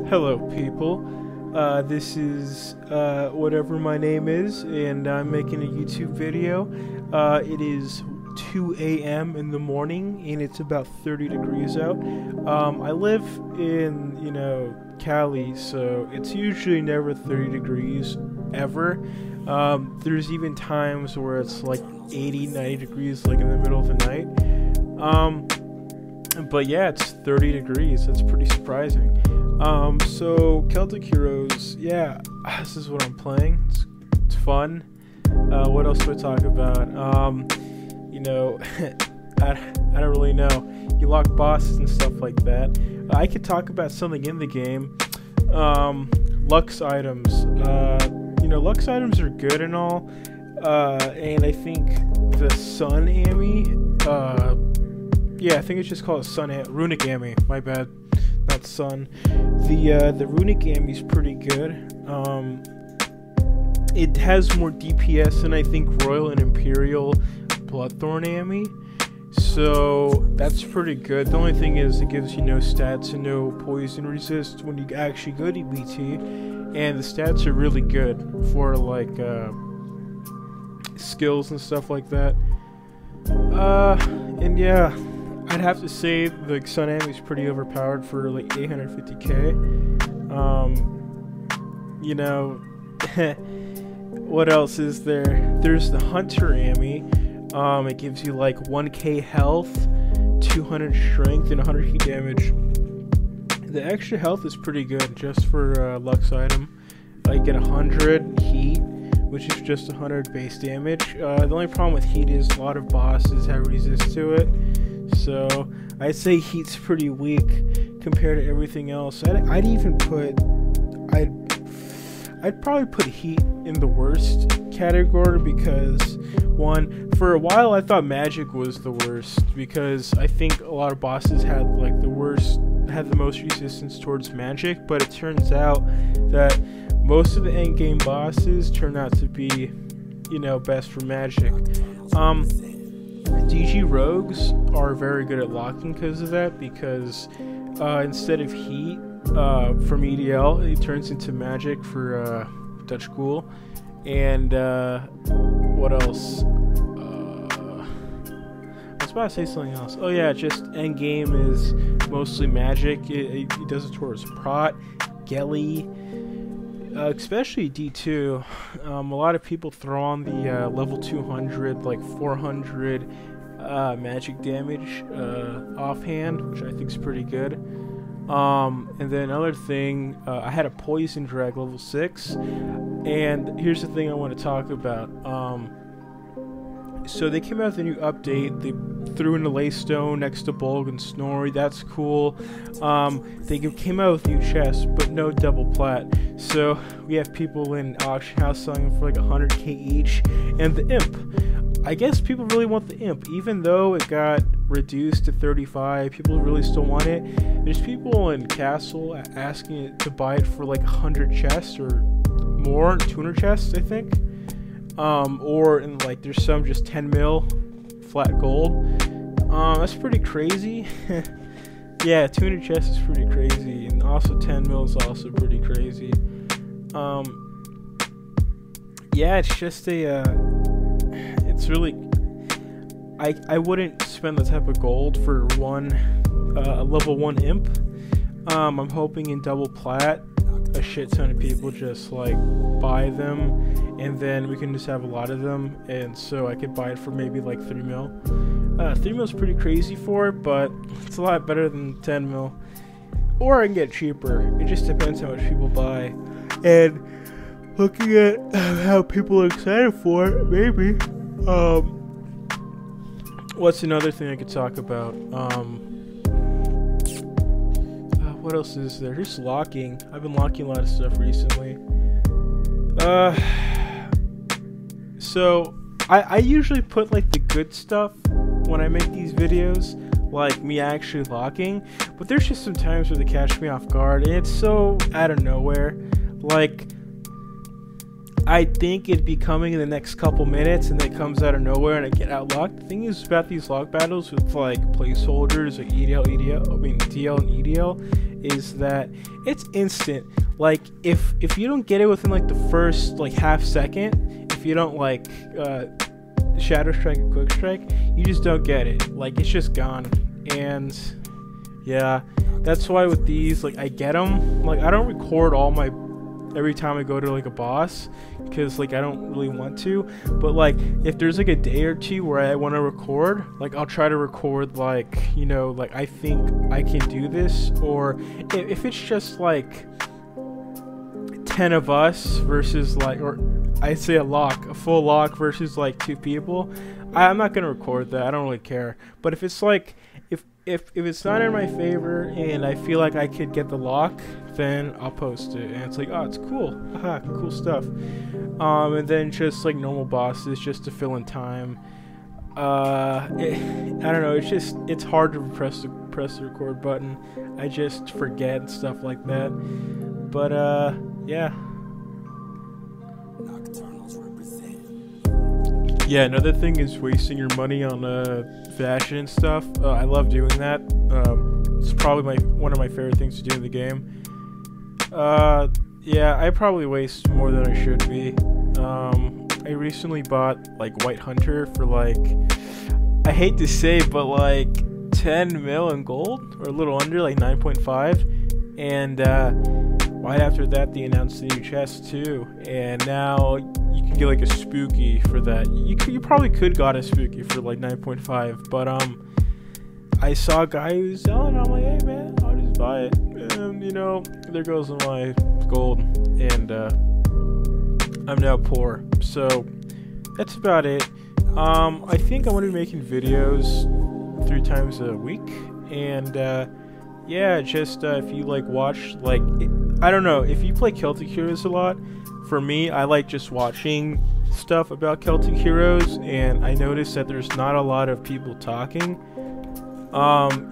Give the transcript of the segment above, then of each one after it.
Hello people, this is whatever my name is, and I'm making a YouTube video. It is 2 a.m. in the morning and it's about 30 degrees out. I live in, Cali, so it's usually never 30 degrees ever. There's even times where it's like 80, 90 degrees like in the middle of the night. But yeah, it's 30 degrees. That's pretty surprising. So Celtic Heroes, yeah, this is what I'm playing. It's fun. What else do I talk about? I don't really know. You lock bosses and stuff like that. I could talk about something in the game. Lux items. Lux items are good and all. And I think the Sun Ami, yeah, I think it's just called Runic Ami. My bad, not Sun. The Runic Ami is pretty good. It has more DPS than I think Royal and Imperial Bloodthorn Ami, so that's pretty good. The only thing is it gives you no stats and no poison resist when you actually go to BT, and the stats are really good for like skills and stuff like that. And yeah, I'd have to say the Sun Ami is pretty overpowered for like 850k. What else is there? There's the Hunter Ami. It gives you like 1k health, 200 strength, and 100 heat damage. The extra health is pretty good just for Lux item. You get 100 heat, which is just 100 base damage. The only problem with heat is a lot of bosses have resist to it. So I'd say heat's pretty weak compared to everything else. I'd probably put heat in the worst category because, one, for a while I thought magic was the worst because I think a lot of bosses had the most resistance towards magic, but it turns out that most of the end game bosses turn out to be, best for magic. DG rogues are very good at locking because of that, because instead of heat from EDL, it turns into magic for Dutch Ghoul. And what else? I was about to say something else. Oh yeah, just end game is mostly magic. It does it towards Prot, Gelly, especially D2. A lot of people throw on the level 200, like 400 magic damage offhand, which I think is pretty good. And then another thing, I had a Poison Drag level 6, and here's the thing I want to talk about. So they came out with a new update. They threw in a Laystone next to Bolg and Snorri. That's cool. They came out with new chests, but no double plat. So we have people in auction house selling for like 100k each. And the Imp, I guess people really want the Imp, even though it got reduced to 35. People really still want it. There's people in Castle asking it to buy it for like 100 chests or more, 200 chests, I think. Or in like there's some just 10 mil flat gold. That's pretty crazy. Yeah, 200 chests is pretty crazy, and also 10 mil is also pretty crazy. Yeah, it's just it's really, I wouldn't spend the type of gold for a level 1 imp. I'm hoping in double plat a shit ton of people just like buy them, and then we can just have a lot of them, and so I could buy it for maybe like 3 mil. 3 mil is pretty crazy for it, but it's a lot better than 10 mil. Or I can get cheaper. It just depends how much people buy. And looking at how people are excited for it, maybe. What's another thing I could talk about? What else is there? Just locking. I've been locking a lot of stuff recently. So I usually put like the good stuff when I make these videos, like me actually locking, but there's just some times where they catch me off guard, and it's so out of nowhere. Like I think it'd be coming in the next couple minutes, and it comes out of nowhere and I get outlocked. The thing is about these lock battles with like placeholders, like DL and EDL, is that it's instant. Like if you don't get it within like the first like half second, if you don't like shadow strike and quick strike, you just don't get it. Like it's just gone. And yeah, that's why with these, like I get them. Like I don't record all my every time I go to like a boss, because like I don't really want to, but like if there's like a day or two where I want to record, like I'll try to record like, you know, like I think I can do this, or if it's just like 10 of us versus like, or I'd say a full lock versus like 2 people, I'm not gonna record that. I don't really care. But if it's like if it's not in my favor and I feel like I could get the lock, then I'll post it, and it's like, oh, it's cool, haha, cool stuff. And then just like normal bosses, just to fill in time. I don't know, it's hard to press the record button. I just forget and stuff like that. But yeah. Yeah, another thing is wasting your money on fashion and stuff. I love doing that. It's probably one of my favorite things to do in the game. Yeah, I probably waste more than I should be. I recently bought like White Hunter for like, I hate to say, but like 10 mil in gold, or a little under, like 9.5. And right after that, they announced the new chest too, and now you can get like a spooky for that. You probably could got a spooky for like 9.5, but I saw a guy who was selling it. I'm like, hey man, I'll just buy it. And you know, there goes my gold, and I'm now poor. So that's about it. I think I'm gonna be making videos 3 times a week, and yeah, just if you like watch, like I don't know, if you play Celtic Heroes a lot, for me, I like just watching stuff about Celtic Heroes, and I noticed that there's not a lot of people talking.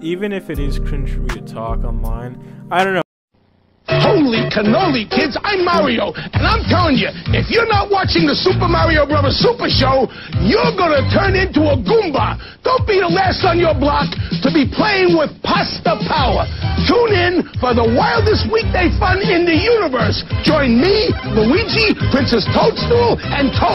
Even if it is cringe for me to talk online, I don't know. Holy cannoli, kids, I'm Mario, and I'm telling you, if you're not watching the Super Mario Bros. Super Show, you're gonna turn into a Goomba. Don't be the last on your block to be playing with pasta power. Tune in for the wildest weekday fun in the universe. Join me, Luigi, Princess Toadstool, and Toad.